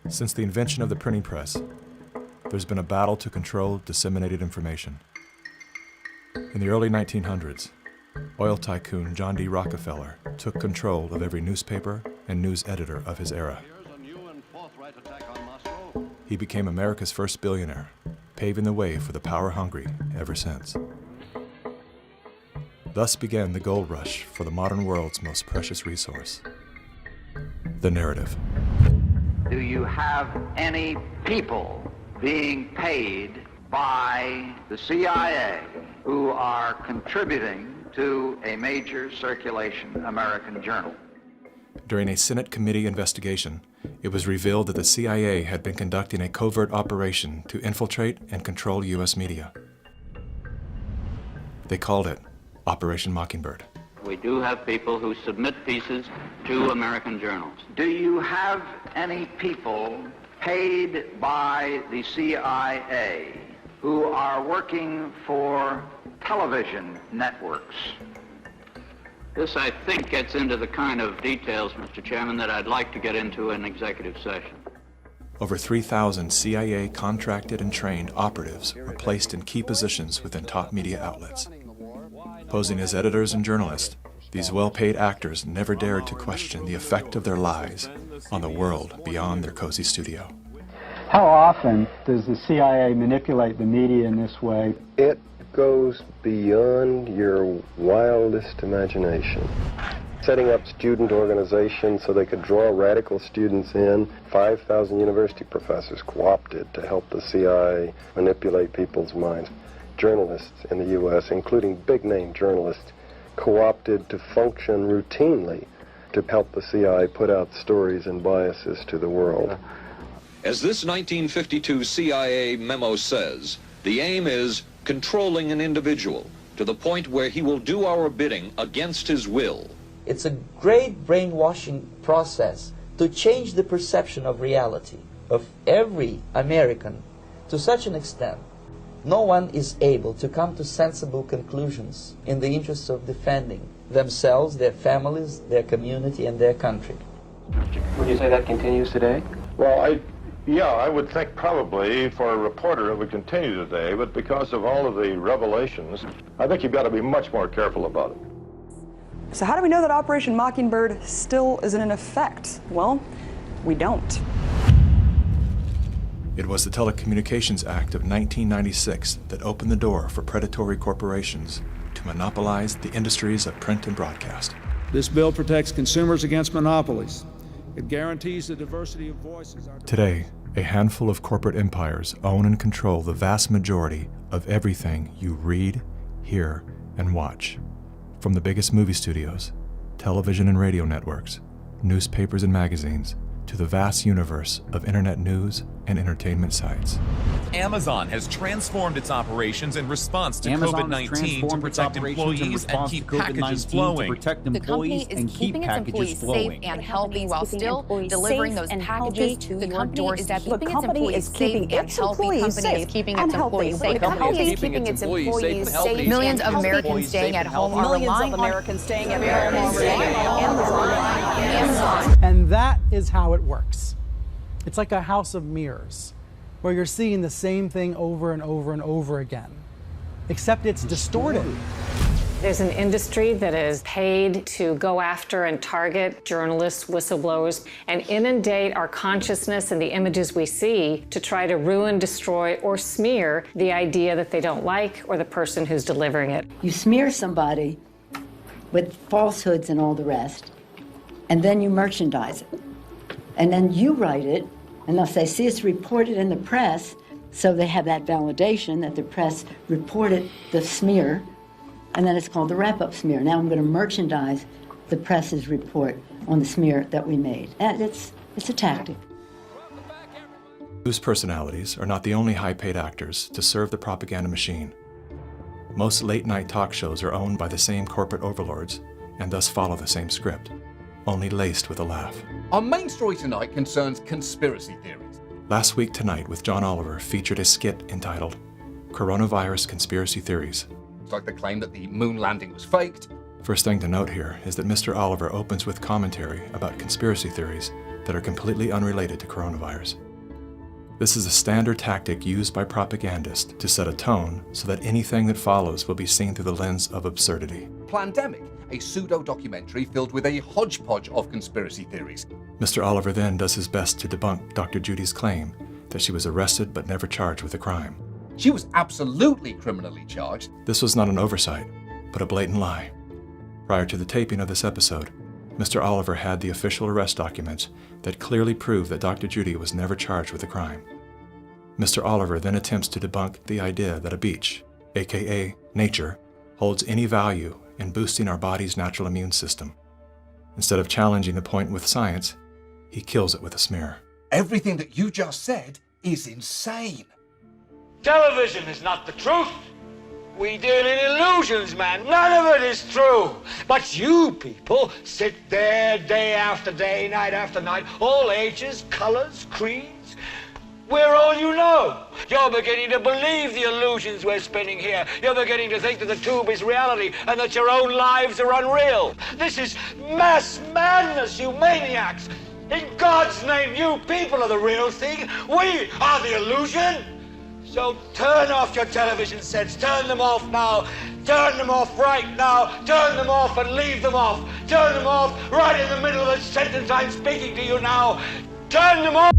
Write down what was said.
Since the invention of the printing press, there's been a battle to control disseminated information. In the early 1900s, oil tycoon John D. Rockefeller took control of every newspaper and news editor of his era. He became America's first billionaire, paving the way for the power-hungry ever since. Thus began the gold rush for the modern world's most precious resource, the narrative. Do you have any people being paid by the CIA who are contributing to a major circulation American journal? During a Senate committee investigation, it was revealed that the CIA had been conducting a covert operation to infiltrate and control U.S. media. They called it Operation Mockingbird. We do have people who submit pieces to American journals. Do you have any people paid by the CIA who are working for television networks? This, I think, gets into the kind of details, Mr. Chairman, that I'd like to get into in executive session. Over 3,000 CIA contracted and trained operatives were placed in key positions within top media outlets. Posing as editors and journalists, these well-paid actors never dared to question the effect of their lies on the world beyond their cozy studio. How often does the CIA manipulate the media in this way? It goes beyond your wildest imagination. Setting up student organizations so they could draw radical students in. 5,000 university professors co-opted to help the CIA manipulate people's minds. Journalists in the U.S., including big-name journalists, co-opted to function routinely to help the CIA put out stories and biases to the world. As this 1952 CIA memo says, the aim is controlling an individual to the point where he will do our bidding against his will. It's a great brainwashing process to change the perception of reality of every American to such an extent no one is able to come to sensible conclusions in the interests of defending themselves, their families, their community, and their country. Would you say that continues today? Well, I would think probably for a reporter it would continue today, but because of all of the revelations, I think you've got to be much more careful about it. So how do we know that Operation Mockingbird still isn't in effect? Well, we don't. It was the Telecommunications Act of 1996 that opened the door for predatory corporations to monopolize the industries of print and broadcast. This bill protects consumers against monopolies. It guarantees the diversity of voices. Today, a handful of corporate empires own and control the vast majority of everything you read, hear, and watch. From the biggest movie studios, television and radio networks, newspapers and magazines, to the vast universe of internet news and entertainment sites. Amazon has transformed its operations in response to COVID-19 to protect employees and keep packages flowing. The company is keeping its employees safe and healthy while still delivering those packages to your doorstep. The company is keeping its employees safe and healthy. The company is keeping its employees safe. Millions of Americans staying at home are relying on Amazon. And that is how it works. It's like a house of mirrors, where you're seeing the same thing over and over and over again, except it's distorted. There's an industry that is paid to go after and target journalists, whistleblowers, and inundate our consciousness and the images we see to try to ruin, destroy, or smear the idea that they don't like or the person who's delivering it. You smear somebody with falsehoods and all the rest, and then you merchandise it. And then you write it, and if they see it's reported in the press, so they have that validation that the press reported the smear, and then it's called the wrap-up smear. Now I'm going to merchandise the press's report on the smear that we made. And it's a tactic. News personalities are not the only high-paid actors to serve the propaganda machine. Most late-night talk shows are owned by the same corporate overlords and thus follow the same script, only laced with a laugh. Our main story tonight concerns conspiracy theories. Last Week Tonight with John Oliver featured a skit entitled Coronavirus Conspiracy Theories. It's like the claim that the moon landing was faked, First thing to note here is that Mr. Oliver opens with commentary about conspiracy theories that are completely unrelated to coronavirus. This is a standard tactic used by propagandists to set a tone so that anything that follows will be seen through the lens of absurdity. Plandemic, a pseudo-documentary filled with a hodgepodge of conspiracy theories. Mr. Oliver then does his best to debunk Dr. Judy's claim that she was arrested but never charged with a crime. She was absolutely criminally charged. This was not an oversight, but a blatant lie. Prior to the taping of this episode, Mr. Oliver had the official arrest documents that clearly prove that Dr. Judy was never charged with a crime. Mr. Oliver then attempts to debunk the idea that a beach, aka nature, holds any value in boosting our body's natural immune system. Instead of challenging the point with science, he kills it with a smear. Everything that you just said is insane. Television is not the truth. We deal in illusions, man. None of it is true. But you people sit there day after day, night after night, all ages, colors, creeds. We're all you know. You're beginning to believe the illusions we're spinning here. You're beginning to think that the tube is reality and that your own lives are unreal. This is mass madness, you maniacs. In God's name, you people are the real thing. We are the illusion. So turn off your television sets. Turn them off now. Turn them off right now. Turn them off and leave them off. Turn them off right in the middle of the sentence I'm speaking to you now. Turn them off.